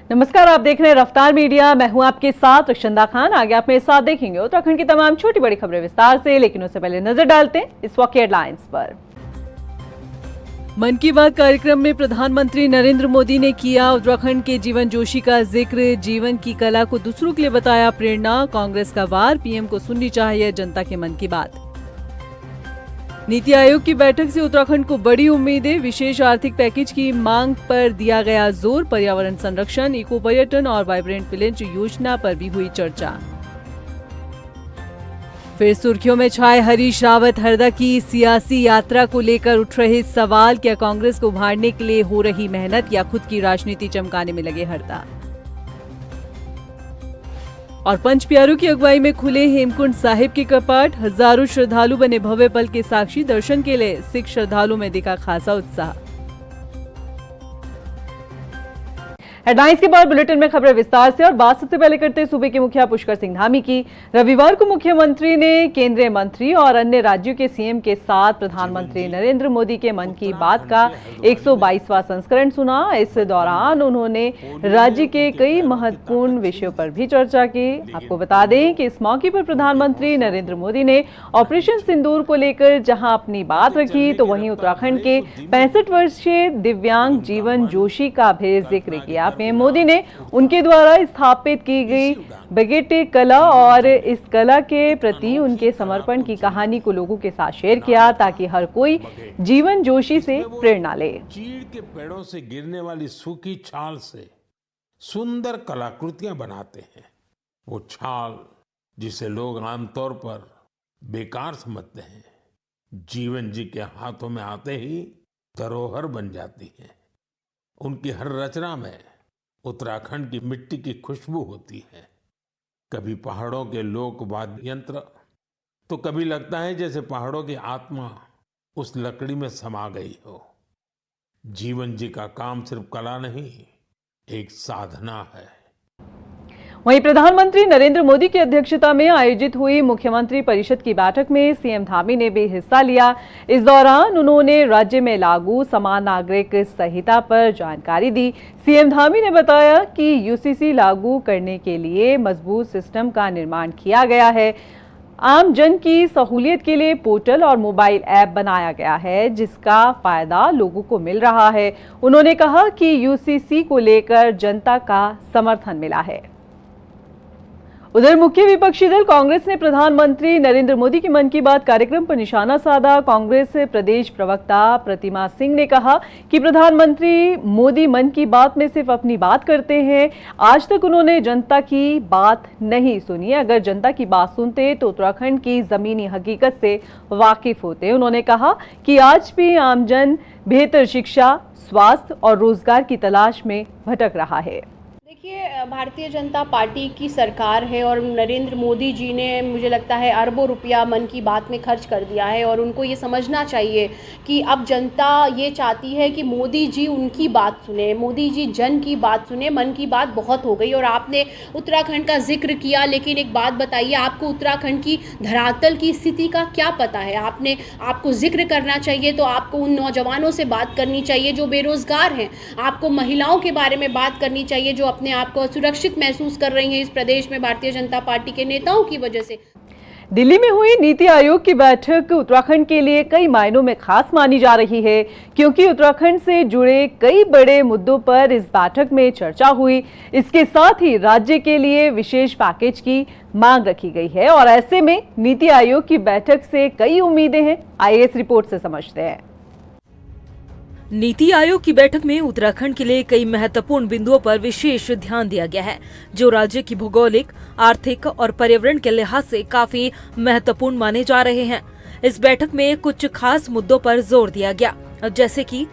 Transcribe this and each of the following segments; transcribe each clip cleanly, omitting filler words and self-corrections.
नमस्कार, आप देख रहे हैं रफ्तार मीडिया। मैं हूं आपके साथ रक्षंदा खान। आगे आप मेरे साथ देखेंगे उत्तराखंड की तमाम छोटी बड़ी खबरें विस्तार से, लेकिन उससे पहले नजर डालते हैं इस वक्त की हेडलाइंस पर। मन की बात कार्यक्रम में प्रधानमंत्री नरेंद्र मोदी ने किया उत्तराखंड के जीवन जोशी का जिक्र। जीवन की कला को दूसरों के लिए बताया प्रेरणा। कांग्रेस का वार, पीएम को सुननी चाहिए जनता के मन की बात। नीति आयोग की बैठक से उत्तराखंड को बड़ी उम्मीदें। विशेष आर्थिक पैकेज की मांग पर दिया गया जोर। पर्यावरण संरक्षण, इको पर्यटन और वाइब्रेंट विलेज योजना पर भी हुई चर्चा। फिर सुर्खियों में छाए हरीश रावत। हरदा की सियासी यात्रा को लेकर उठ रहे सवाल। क्या कांग्रेस को उभारने के लिए हो रही मेहनत या खुद की राजनीति चमकाने में लगे हरदा। और पंच प्यारों की अगुवाई में खुले हेमकुंड साहिब के कपाट। हजारों श्रद्धालु बने भव्य पल के साक्षी। दर्शन के लिए सिख श्रद्धालुओं में दिखा खासा उत्साह। हेडलाइंस के बाद बुलेटिन में खबरें विस्तार से। और बात सबसे पहले करते हैं सूबे के मुखिया पुष्कर सिंह धामी की। रविवार को मुख्यमंत्री ने केंद्रीय मंत्री और अन्य राज्यों के सीएम के साथ प्रधानमंत्री नरेंद्र मोदी के मन की बात का 122वां संस्करण सुना। इस दौरान उन्होंने राज्य के कई महत्वपूर्ण विषयों पर भी चर्चा की। आपको बता दें कि इस मौके पर प्रधानमंत्री नरेंद्र मोदी ने ऑपरेशन सिंदूर को लेकर जहां अपनी बात रखी, तो वहीं उत्तराखंड के 65 वर्षीय दिव्यांग जीवन जोशी का भी जिक्र किया। पीएम मोदी ने उनके द्वारा स्थापित की गई बगेटे कला और इस कला के प्रति उनके समर्पण की कहानी को लोगों के साथ शेयर किया, ताकि हर कोई जीवन जोशी से प्रेरणा ले। चीड़ के पेड़ों से गिरने वाली सूखी छाल से सुंदर कलाकृतियां बनाते हैं। वो छाल जिसे लोग आमतौर पर बेकार समझते हैं, जीवन जी के हाथों में आते ही धरोहर बन जाती है। उनकी हर रचना में उत्तराखंड की मिट्टी की खुशबू होती है। कभी पहाड़ों के लोक वाद्य यंत्र, तो कभी लगता है जैसे पहाड़ों की आत्मा उस लकड़ी में समा गई हो। जीवन जी का काम सिर्फ कला नहीं, एक साधना है। वहीं प्रधानमंत्री नरेंद्र मोदी की अध्यक्षता में आयोजित हुई मुख्यमंत्री परिषद की बैठक में सीएम धामी ने भी हिस्सा लिया। इस दौरान उन्होंने राज्य में लागू समान नागरिक संहिता पर जानकारी दी। सीएम धामी ने बताया कि यूसीसी लागू करने के लिए मजबूत सिस्टम का निर्माण किया गया है। आम जन की सहूलियत के लिए पोर्टल और मोबाइल ऐप बनाया गया है, जिसका फायदा लोगों को मिल रहा है। उन्होंने कहा कि यूसीसी को लेकर जनता का समर्थन मिला है। उधर मुख्य विपक्षी दल कांग्रेस ने प्रधानमंत्री नरेंद्र मोदी के मन की बात कार्यक्रम पर निशाना साधा। कांग्रेस प्रदेश प्रवक्ता प्रतिमा सिंह ने कहा कि प्रधानमंत्री मोदी मन की बात में सिर्फ अपनी बात करते हैं। आज तक उन्होंने जनता की बात नहीं सुनी। अगर जनता की बात सुनते तो उत्तराखंड की जमीनी हकीकत से वाकिफ होते। उन्होंने कहा कि आज भी आमजन बेहतर शिक्षा, स्वास्थ्य और रोजगार की तलाश में भटक रहा है। देखिए, भारतीय जनता पार्टी की सरकार है और नरेंद्र मोदी जी ने, मुझे लगता है, अरबों रुपया मन की बात में खर्च कर दिया है। और उनको ये समझना चाहिए कि अब जनता ये चाहती है कि मोदी जी उनकी बात सुने, मोदी जी जन की बात सुने। मन की बात बहुत हो गई। और आपने उत्तराखंड का जिक्र किया, लेकिन एक बात बताइए, आपको उत्तराखंड की धरातल की स्थिति का क्या पता है? आपको जिक्र करना चाहिए तो आपको उन नौजवानों से बात करनी चाहिए जो बेरोजगार हैं। आपको महिलाओं के बारे में बात करनी चाहिए जो अपने आप को सुरक्षित महसूस कर रही हैं इस प्रदेश में भारतीय जनता पार्टी के नेताओं की वजह से। दिल्ली में हुई नीति आयोग की बैठक उत्तराखंड के लिए कई मायनों में खास मानी जा रही है, क्योंकि उत्तराखंड से जुड़े कई बड़े मुद्दों पर इस बैठक में चर्चा हुई। इसके साथ ही राज्य के लिए विशेष पैकेज की मांग रखी गई है। और ऐसे में नीति आयोग की बैठक से कई उम्मीदें हैं। आइए इस रिपोर्ट से समझते हैं। नीति आयोग की बैठक में उत्तराखंड के लिए कई महत्वपूर्ण बिंदुओं पर विशेष ध्यान दिया गया है, जो राज्य की भौगोलिक, आर्थिक और पर्यावरण के लिहाज से काफी महत्वपूर्ण माने जा रहे हैं। इस बैठक में कुछ खास मुद्दों पर जोर दिया गया, जैसे कि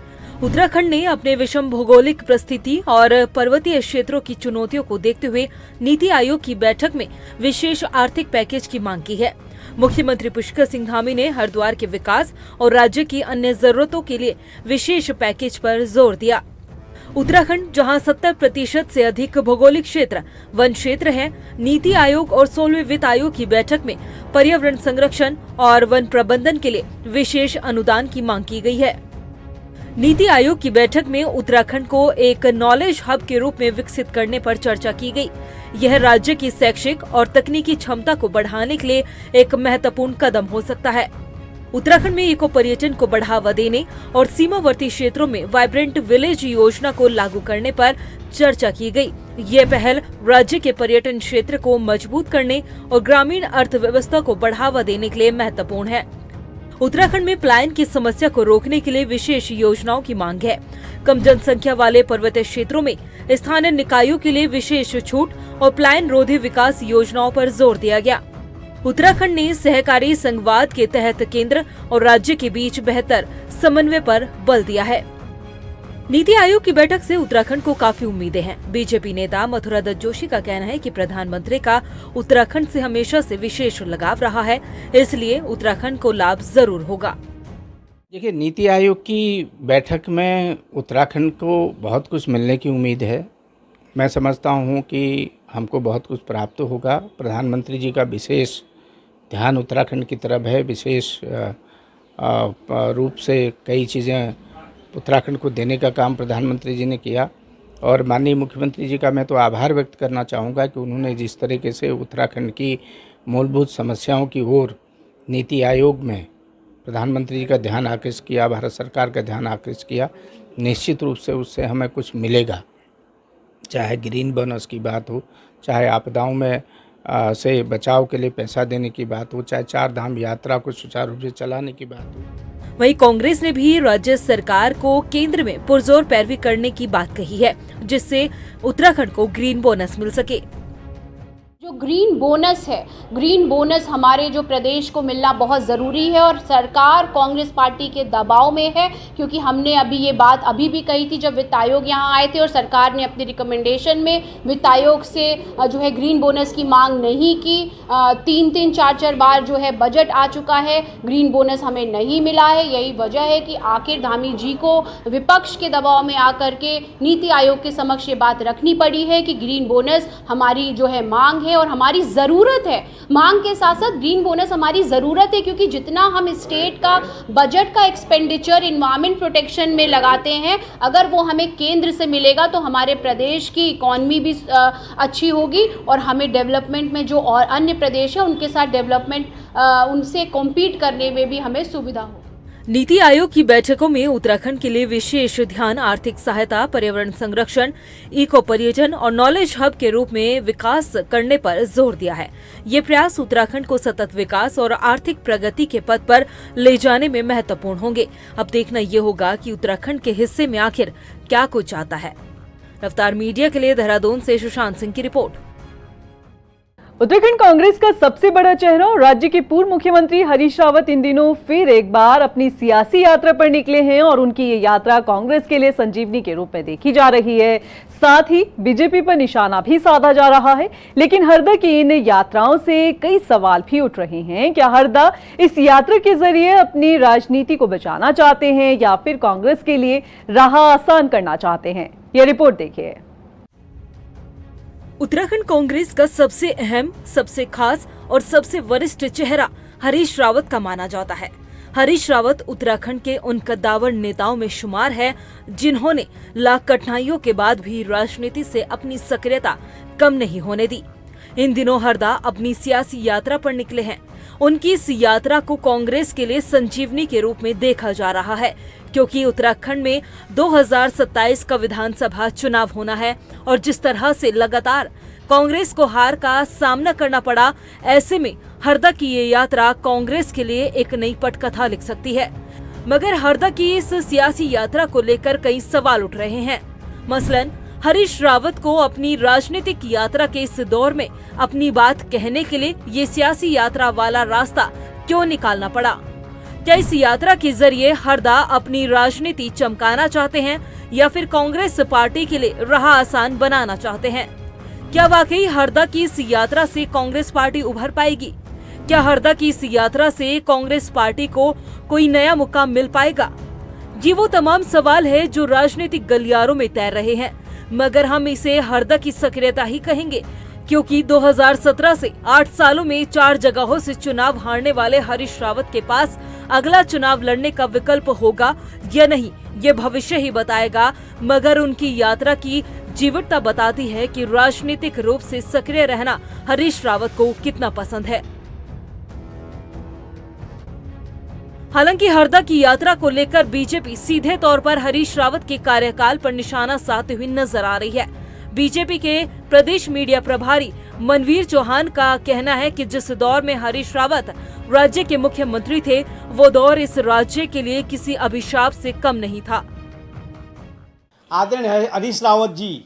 उत्तराखंड ने अपने विषम भौगोलिक परिस्थिति और पर्वतीय क्षेत्रों की चुनौतियों को देखते हुए नीति आयोग की बैठक में विशेष आर्थिक पैकेज की मांग की है। मुख्यमंत्री पुष्कर सिंह धामी ने हरिद्वार के विकास और राज्य की अन्य जरूरतों के लिए विशेष पैकेज पर जोर दिया। उत्तराखंड, जहां 70% से अधिक भौगोलिक क्षेत्र वन क्षेत्र है, नीति आयोग और 16वें वित्त आयोग की बैठक में पर्यावरण संरक्षण और वन प्रबंधन के लिए विशेष अनुदान की मांग की गई है। नीति आयोग की बैठक में उत्तराखंड को एक नॉलेज हब के रूप में विकसित करने पर चर्चा की गई। यह राज्य की शैक्षिक और तकनीकी क्षमता को बढ़ाने के लिए एक महत्वपूर्ण कदम हो सकता है। उत्तराखंड में इको पर्यटन को बढ़ावा देने और सीमावर्ती क्षेत्रों में वाइब्रेंट विलेज योजना को लागू करने पर चर्चा की गई। ये पहल राज्य के पर्यटन क्षेत्र को मजबूत करने और ग्रामीण अर्थव्यवस्था को बढ़ावा देने के लिए महत्वपूर्ण है। उत्तराखंड में पलायन की समस्या को रोकने के लिए विशेष योजनाओं की मांग है। कम जनसंख्या वाले पर्वतीय क्षेत्रों में स्थानीय निकायों के लिए विशेष छूट और पलायन रोधी विकास योजनाओं पर जोर दिया गया। उत्तराखंड ने सहकारी संघवाद के तहत केंद्र और राज्य के बीच बेहतर समन्वय पर बल दिया है। नीति आयोग की बैठक से उत्तराखंड को काफी उम्मीदें हैं। बीजेपी नेता मथुरा दत्त जोशी का कहना है कि प्रधानमंत्री का उत्तराखंड से हमेशा से विशेष लगाव रहा है, इसलिए उत्तराखंड को लाभ जरूर होगा। देखिए, नीति आयोग की बैठक में उत्तराखंड को बहुत कुछ मिलने की उम्मीद है। मैं समझता हूँ कि हमको बहुत कुछ प्राप्त होगा। प्रधानमंत्री जी का विशेष ध्यान उत्तराखंड की तरफ है। विशेष रूप से कई चीज़ें उत्तराखंड को देने का काम प्रधानमंत्री जी ने किया और माननीय मुख्यमंत्री जी का मैं तो आभार व्यक्त करना चाहूँगा कि उन्होंने जिस तरीके से उत्तराखंड की मूलभूत समस्याओं की ओर नीति आयोग में प्रधानमंत्री जी का ध्यान आकृष्ट किया, भारत सरकार का ध्यान आकृष्ट किया, निश्चित रूप से उससे हमें कुछ मिलेगा। चाहे ग्रीन बोनस की बात हो, चाहे आपदाओं में से बचाव के लिए पैसा देने की बात हो, चाहे 4 धाम यात्रा को सुचारू रूप से चलाने की बात हो। वहीं कांग्रेस ने भी राज्य सरकार को केंद्र में पुरजोर पैरवी करने की बात कही है, जिससे उत्तराखंड को ग्रीन बोनस मिल सके। जो ग्रीन बोनस है, ग्रीन बोनस हमारे जो प्रदेश को मिलना बहुत ज़रूरी है और सरकार कांग्रेस पार्टी के दबाव में है, क्योंकि हमने अभी ये बात अभी भी कही थी जब वित्त आयोग यहाँ आए थे और सरकार ने अपनी रिकमेंडेशन में वित्त आयोग से जो है ग्रीन बोनस की मांग नहीं की। 3-3, 4-4 बार जो है बजट आ चुका है, ग्रीन बोनस हमें नहीं मिला है। यही वजह है कि आखिर धामी जी को विपक्ष के दबाव में आकर के नीति आयोग के समक्ष ये बात रखनी पड़ी है कि ग्रीन बोनस हमारी जो है मांग है और हमारी ज़रूरत है। मांग के साथ साथ ग्रीन बोनस हमारी ज़रूरत है, क्योंकि जितना हम स्टेट का बजट का एक्सपेंडिचर इन्वायरमेंट प्रोटेक्शन में लगाते हैं, अगर वो हमें केंद्र से मिलेगा तो हमारे प्रदेश की इकॉनमी भी अच्छी होगी और हमें डेवलपमेंट में जो और अन्य प्रदेश है उनके साथ डेवलपमेंट उनसे कॉम्पीट करने में भी हमें सुविधा हो। नीति आयोग की बैठकों में उत्तराखंड के लिए विशेष ध्यान आर्थिक सहायता, पर्यावरण संरक्षण, इको पर्यटन और नॉलेज हब के रूप में विकास करने पर जोर दिया है। ये प्रयास उत्तराखंड को सतत विकास और आर्थिक प्रगति के पथ पर ले जाने में महत्वपूर्ण होंगे। अब देखना ये होगा कि उत्तराखंड के हिस्से में आखिर क्या कुछ आता है। रफ्तार मीडिया के लिए देहरादून से सुशांत सिंह की रिपोर्ट। उत्तराखंड कांग्रेस का सबसे बड़ा चेहरा और राज्य के पूर्व मुख्यमंत्री हरीश रावत इन दिनों फिर एक बार अपनी सियासी यात्रा पर निकले हैं और उनकी ये यात्रा कांग्रेस के लिए संजीवनी के रूप में देखी जा रही है। साथ ही बीजेपी पर निशाना भी साधा जा रहा है। लेकिन हरदा की इन यात्राओं से कई सवाल भी उठ रहे हैं। क्या हरदा इस यात्रा के जरिए अपनी राजनीति को बचाना चाहते हैं या फिर कांग्रेस के लिए राह आसान करना चाहते हैं? ये रिपोर्ट देखिए। उत्तराखंड कांग्रेस का सबसे अहम, सबसे खास और सबसे वरिष्ठ चेहरा हरीश रावत का माना जाता है। हरीश रावत उत्तराखंड के उन कद्दावर नेताओं में शुमार है जिन्होंने लाख कठिनाइयों के बाद भी राजनीति से अपनी सक्रियता कम नहीं होने दी। इन दिनों हरदा अपनी सियासी यात्रा पर निकले हैं। उनकी इस यात्रा को कांग्रेस के लिए संजीवनी के रूप में देखा जा रहा है, क्योंकि उत्तराखंड में 2027 का विधानसभा चुनाव होना है और जिस तरह से लगातार कांग्रेस को हार का सामना करना पड़ा, ऐसे में हरदा की ये यात्रा कांग्रेस के लिए एक नई पटकथा लिख सकती है। मगर हरदा की इस सियासी यात्रा को लेकर कई सवाल उठ रहे हैं। मसलन हरीश रावत को अपनी राजनीतिक यात्रा के इस दौर में अपनी बात कहने के लिए ये सियासी यात्रा वाला रास्ता क्यों निकालना पड़ा? क्या इस यात्रा के जरिए हरदा अपनी राजनीति चमकाना चाहते हैं या फिर कांग्रेस पार्टी के लिए राह आसान बनाना चाहते हैं? क्या वाकई हरदा की इस यात्रा से कांग्रेस पार्टी उभर पाएगी? क्या हरदा की इस यात्रा से कांग्रेस पार्टी को कोई नया मुकाम मिल पाएगा? ये वो तमाम सवाल है जो राजनीतिक गलियारों में तैर रहे हैं, मगर हम इसे हरदा की सक्रियता ही कहेंगे, क्योंकि 2017 से 8 सालों में 4 जगहों से चुनाव हारने वाले हरीश रावत के पास अगला चुनाव लड़ने का विकल्प होगा या नहीं, ये भविष्य ही बताएगा। मगर उनकी यात्रा की जीवटता बताती है कि राजनीतिक रूप से सक्रिय रहना हरीश रावत को कितना पसंद है। हालांकि हरदा की यात्रा को लेकर बीजेपी सीधे तौर पर हरीश रावत के कार्यकाल पर निशाना साधते हुए नजर आ रही है। बीजेपी के प्रदेश मीडिया प्रभारी मनवीर चौहान का कहना है कि जिस दौर में हरीश रावत राज्य के मुख्यमंत्री थे, वो दौर इस राज्य के लिए किसी अभिशाप से कम नहीं था। आदरणीय हरीश रावत जी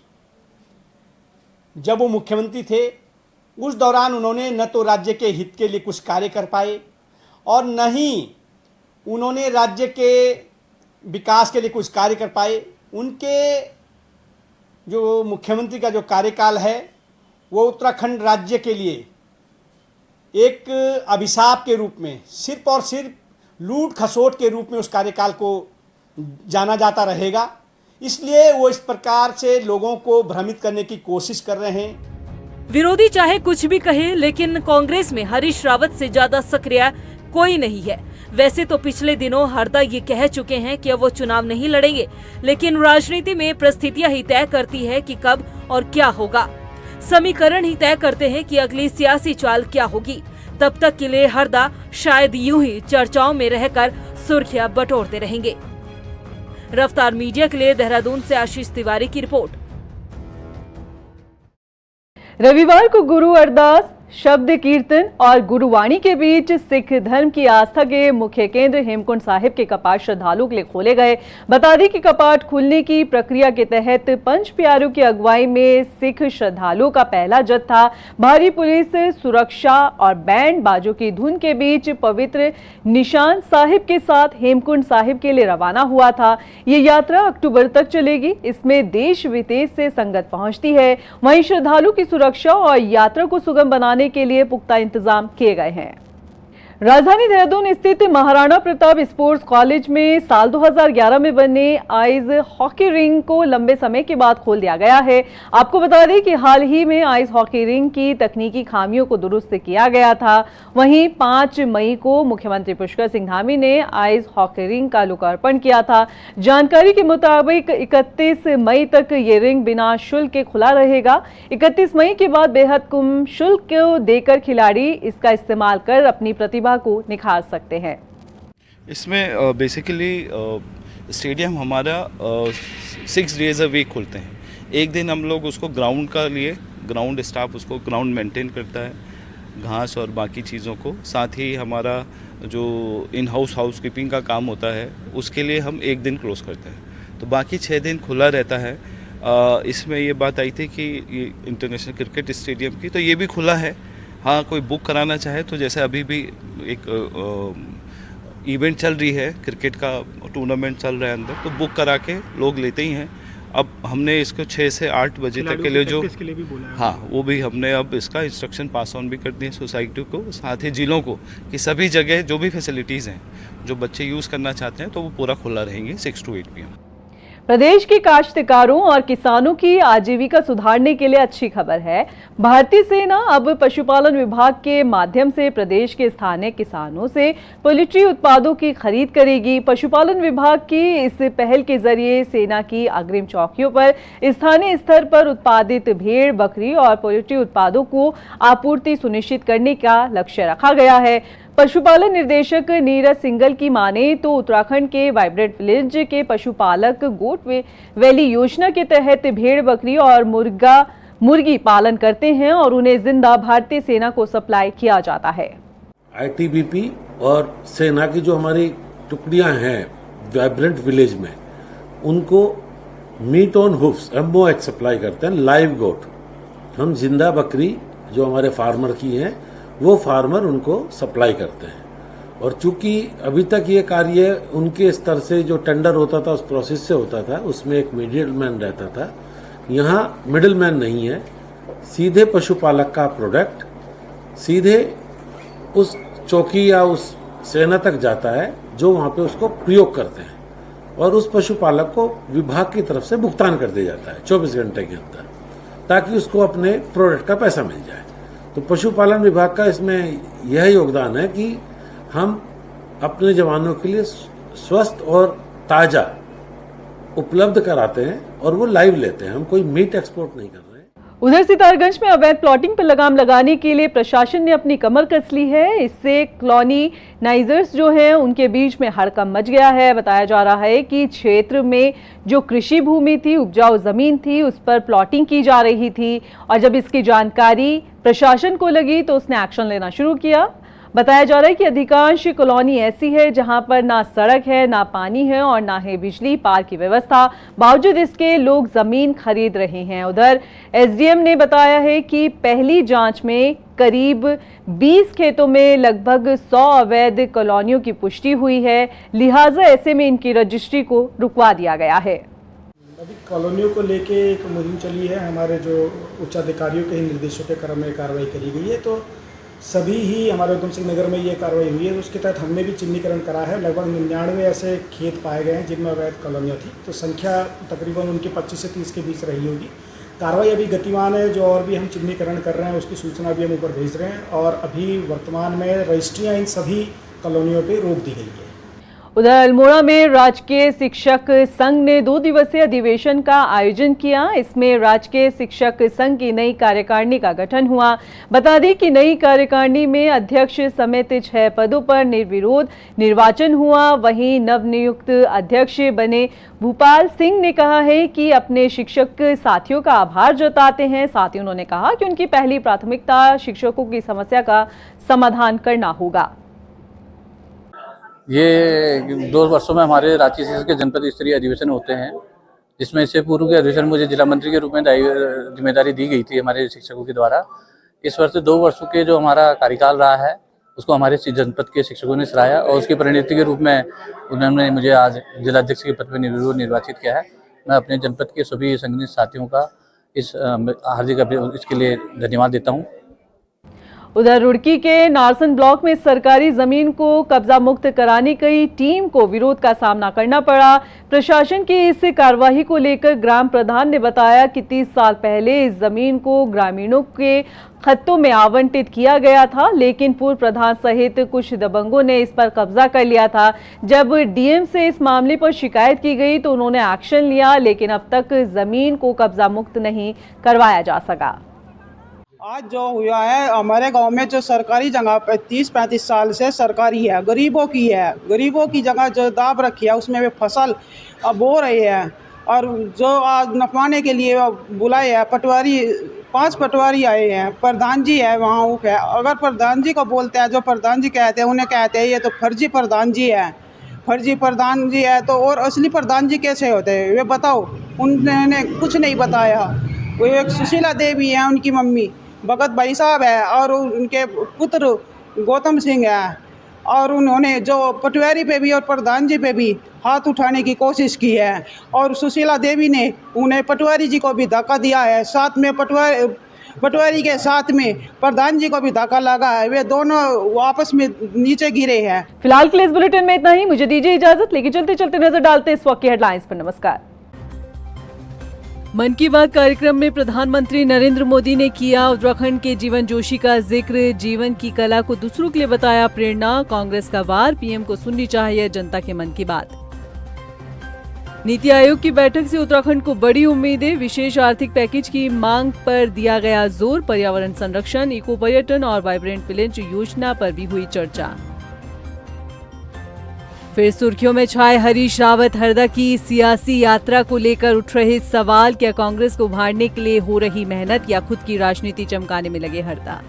जब वो मुख्यमंत्री थे, उस दौरान उन्होंने न तो राज्य के हित के लिए कुछ कार्य कर पाए और न ही उन्होंने राज्य के विकास के लिए कुछ कार्य कर पाए। उनके जो मुख्यमंत्री का जो कार्यकाल है वो उत्तराखंड राज्य के लिए एक अभिशाप के रूप में, सिर्फ और सिर्फ लूट खसोट के रूप में उस कार्यकाल को जाना जाता रहेगा। इसलिए वो इस प्रकार से लोगों को भ्रमित करने की कोशिश कर रहे हैं। विरोधी चाहे कुछ भी कहे, लेकिन कांग्रेस में हरीश रावत से ज्यादा सक्रिय कोई नहीं है। वैसे तो पिछले दिनों हरदा ये कह चुके हैं कि अब वो चुनाव नहीं लड़ेंगे, लेकिन राजनीति में परिस्थितियां ही तय करती है कि कब और क्या होगा। समीकरण ही तय करते हैं कि अगली सियासी चाल क्या होगी। तब तक के लिए हरदा शायद यूं ही चर्चाओं में रहकर सुर्खियां बटोरते रहेंगे। रफ्तार मीडिया के लिए देहरादून से आशीष तिवारी की रिपोर्ट। रविवार को गुरु अरदास, शब्द कीर्तन और गुरुवाणी के बीच सिख धर्म की आस्था के मुख्य केंद्र हेमकुंड साहिब के कपाट श्रद्धालुओं के लिए खोले गए। बता दें कि कपाट खुलने की प्रक्रिया के तहत पंच प्यारों की अगुवाई में सिख श्रद्धालुओं का पहला जत्था भारी पुलिस सुरक्षा और बैंड बाजों की धुन के बीच पवित्र निशान साहिब के साथ हेमकुंड साहिब के लिए रवाना हुआ था। ये यात्रा अक्टूबर तक चलेगी। इसमें देश विदेश से संगत पहुंचती है। वहीं श्रद्धालु की सुरक्षा और यात्रा को सुगम बनाने के लिए पुख्ता इंतजाम किए गए हैं। राजधानी देहरादून स्थित महाराणा प्रताप स्पोर्ट्स कॉलेज में साल 2011 में बने आइस हॉकी रिंग को लंबे समय के बाद खोल दिया गया है। आपको बता दें कि हाल ही में आइस हॉकी रिंग की तकनीकी खामियों को दुरुस्त किया गया था। वहीं 5 मई को मुख्यमंत्री पुष्कर सिंह धामी ने आइस हॉकी रिंग का लोकार्पण किया था। जानकारी के मुताबिक 31 मई तक ये रिंग बिना शुल्क के खुला रहेगा। 31 मई के बाद बेहद कम शुल्क को देकर खिलाड़ी इसका इस्तेमाल कर अपनी प्रतिभा को निखार सकते हैं। इसमें बेसिकली स्टेडियम हमारा 6 डेज अ वीक खुलते हैं। एक दिन हम लोग उसको ग्राउंड का लिए, ग्राउंड स्टाफ उसको ग्राउंड मेंटेन करता है, घास और बाकी चीज़ों को। साथ ही हमारा जो इन हाउस कीपिंग का काम होता है उसके लिए हम एक दिन क्लोज करते हैं, तो बाकी 6 दिन खुला रहता है। इसमें ये बात आई थी कि ये इंटरनेशनल क्रिकेट स्टेडियम की, तो ये भी खुला है। हाँ, कोई बुक कराना चाहे तो जैसे अभी भी एक इवेंट चल रही है, क्रिकेट का टूर्नामेंट चल रहा है अंदर, तो बुक करा के लोग लेते ही हैं। अब हमने इसको 6 से 8 बजे तक के लिए जो लिए भी बोला है। हाँ, वो भी हमने अब इसका इंस्ट्रक्शन पास ऑन भी कर दिए सोसाइटी को, साथ ही जिलों को, कि सभी जगह जो भी फैसिलिटीज़ हैं जो बच्चे यूज़ करना चाहते हैं तो वो पूरा खुला रहेंगे 6 to 8 PM। प्रदेश के काश्तकारों और किसानों की आजीविका सुधारने के लिए अच्छी खबर है। भारतीय सेना अब पशुपालन विभाग के माध्यम से प्रदेश के स्थानीय किसानों से पोल्ट्री उत्पादों की खरीद करेगी। पशुपालन विभाग की इस पहल के जरिए सेना की अग्रिम चौकियों पर स्थानीय स्तर पर उत्पादित भेड़, बकरी और पोल्ट्री उत्पादों को आपूर्ति सुनिश्चित करने का लक्ष्य रखा गया है। पशुपालन निर्देशक नीरज सिंगल की माने तो उत्तराखंड के वाइब्रेंट विलेज के पशुपालक गोट वैली योजना के तहत भेड़, बकरी और मुर्गी पालन करते हैं और उन्हें जिंदा भारतीय सेना को सप्लाई किया जाता है। ITBP और सेना की जो हमारी टुकड़ियां हैं वाइब्रेंट विलेज में, उनको मीट ऑन हुफ्स MOH सप्लाई करते हैं। लाइव गोट, हम जिंदा बकरी जो हमारे फार्मर की हैं वो फार्मर उनको सप्लाई करते हैं। और चूंकि अभी तक ये कार्य उनके स्तर से जो टेंडर होता था उस प्रोसेस से होता था, उसमें एक मिडिल मैन रहता था। यहाँ मिडिल मैन नहीं है, सीधे पशुपालक का प्रोडक्ट सीधे उस चौकी या उस सेना तक जाता है जो वहाँ पे उसको प्रयोग करते हैं, और उस पशुपालक को विभाग की तरफ से भुगतान कर दिया जाता है 24 घंटे के अंदर, ताकि उसको अपने प्रोडक्ट का पैसा मिल जाए। तो पशुपालन विभाग का इसमें यह योगदान है कि हम अपने जवानों के लिए स्वस्थ और ताजा उपलब्ध कराते हैं और वो लाइव लेते हैं। हम कोई मीट एक्सपोर्ट नहीं कर रहे हैं। उधर सितारगंज में अवैध प्लॉटिंग पर लगाम लगाने के लिए प्रशासन ने अपनी कमर कस ली है। इससे कॉलोनाइजर्स जो हैं उनके बीच में हड़कंप मच गया है। बताया जा रहा है कि क्षेत्र में जो कृषि भूमि थी, उपजाऊ जमीन थी, उस पर प्लॉटिंग की जा रही थी और जब इसकी जानकारी प्रशासन को लगी तो उसने एक्शन लेना शुरू किया। बताया जा रहा है कि अधिकांश कॉलोनी ऐसी है जहां पर ना सड़क है, ना पानी है और ना है बिजली पार की व्यवस्था। बावजूद इसके लोग जमीन खरीद रहे हैं। उधर एसडीएम ने बताया है कि पहली जांच में करीब 20 खेतों में लगभग 100 अवैध कॉलोनियों की पुष्टि हुई है, लिहाजा ऐसे में इनकी रजिस्ट्री को रुकवा दिया गया है। अभी कॉलोनियों को लेके एक मुहिम चली है। हमारे जो उच्च अधिकारियों के निर्देशों के क्रम में कार्रवाई करी गई है, तो सभी ही हमारे उधम सिंह नगर में ये कार्रवाई हुई है। उसके तहत हमने भी चिन्हीकरण करा है। लगभग 99 ऐसे खेत पाए गए हैं जिनमें अवैध कॉलोनियाँ थी, तो संख्या तकरीबन उनकी 25 से 30 के बीच रही होगी। कार्रवाई अभी गतिमान है। जो और भी हम चिन्हीकरण कर रहे हैं उसकी सूचना भी हम ऊपर भेज रहे हैं और अभी वर्तमान में रजिस्ट्रियाँ इन सभी कॉलोनियों पर रोक दी गई है। उधर अल्मोड़ा में राजकीय शिक्षक संघ ने 2 दिवसीय अधिवेशन का आयोजन किया। इसमें राजकीय शिक्षक संघ की नई कार्यकारिणी का गठन हुआ। बता दें कि नई कार्यकारिणी में अध्यक्ष समेत 6 पदों पर निर्विरोध निर्वाचन हुआ। वहीं नवनियुक्त अध्यक्ष बने भूपाल सिंह ने कहा है कि अपने शिक्षक साथियों का आभार जताते हैं। साथ ही उन्होंने कहा कि उनकी पहली प्राथमिकता शिक्षकों की समस्या का समाधान करना होगा। ये 2 वर्षों में हमारे रांची शिक्षक के जनपद स्तरीय अधिवेशन होते हैं, जिसमें इससे पूर्व के अधिवेशन मुझे जिला मंत्री के रूप में जिम्मेदारी दी गई थी हमारे शिक्षकों के द्वारा। इस वर्ष 2 वर्षों के जो हमारा कार्यकाल रहा है उसको हमारे जनपद के शिक्षकों ने सराहा और उसकी परिणति के रूप में उन्होंने मुझे आज जिलाध्यक्ष के पद पर निर्वाचित किया है। मैं अपने जनपद के सभी संगठित साथियों का इस हार्दिक इसके लिए धन्यवाद देता हूँ। उधर रुड़की के नारसन ब्लॉक में सरकारी जमीन को कब्जा मुक्त कराने की टीम को विरोध का सामना करना पड़ा। प्रशासन की इस कार्यवाही को लेकर ग्राम प्रधान ने बताया कि 30 साल पहले इस जमीन को ग्रामीणों के खत्तों में आवंटित किया गया था, लेकिन पूर्व प्रधान सहित कुछ दबंगों ने इस पर कब्जा कर लिया था। जब डीएम से इस मामले पर शिकायत की गई तो उन्होंने एक्शन लिया, लेकिन अब तक जमीन को कब्जा मुक्त नहीं करवाया जा सका। आज जो हुआ है हमारे गांव में, जो सरकारी जगह 30-35 साल से सरकारी है, गरीबों की है, गरीबों की जगह जो दाब रखी है उसमें वे फसल अब बो रही है और जो आज नफवाने के लिए बुलाए हैं पटवारी, 5 पटवारी आए हैं, प्रधान जी है वहाँ उप है। अगर प्रधान जी को बोलते हैं, जो प्रधान जी कहते हैं उन्हें कहते हैं ये तो फर्जी प्रधान जी है, फर्जी प्रधान जी है, तो और असली प्रधान जी कैसे होते हैं वे बताओ। उन्होंने कुछ नहीं बताया। वो एक सुशीला देवी है, उनकी मम्मी भगत भाई साहब है और उनके पुत्र गौतम सिंह है, और उन्होंने जो पटवारी पे भी और प्रधान जी पे भी हाथ उठाने की कोशिश की है और सुशीला देवी ने उन्हें पटवारी जी को भी धक्का दिया है, साथ में पटवारी के साथ में प्रधान जी को भी धक्का लगा है। वे दोनों आपस में नीचे गिरे हैं। फिलहाल के लिए इस बुलेटिन में इतना ही। मुझे दीजिए इजाजत, लेकिन चलते चलते नजर डालते इस वक्त की हेडलाइंस पर। नमस्कार। मन की बात कार्यक्रम में प्रधानमंत्री नरेंद्र मोदी ने किया उत्तराखंड के जीवन जोशी का जिक्र। जीवन की कला को दूसरों के लिए बताया प्रेरणा। कांग्रेस का वार, पीएम को सुननी चाहिए जनता के मन की बात। नीति आयोग की बैठक से उत्तराखंड को बड़ी उम्मीदें। विशेष आर्थिक पैकेज की मांग पर दिया गया जोर। पर्यावरण संरक्षण, इको पर्यटन और वाइब्रेंट विलेज योजना पर भी हुई चर्चा। फिर सुर्खियों में छाए हरीश रावत। हरदा की सियासी यात्रा को लेकर उठ रहे सवाल, क्या कांग्रेस को उभारने के लिए हो रही मेहनत या खुद की राजनीति चमकाने में लगे हरदा।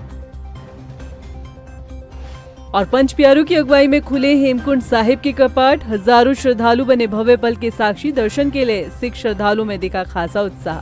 और पंच प्यारों की अगुवाई में खुले हेमकुंड साहिब के कपाट। हजारों श्रद्धालु बने भव्य पल के साक्षी। दर्शन के लिए सिख श्रद्धालुओं में दिखा खासा उत्साह।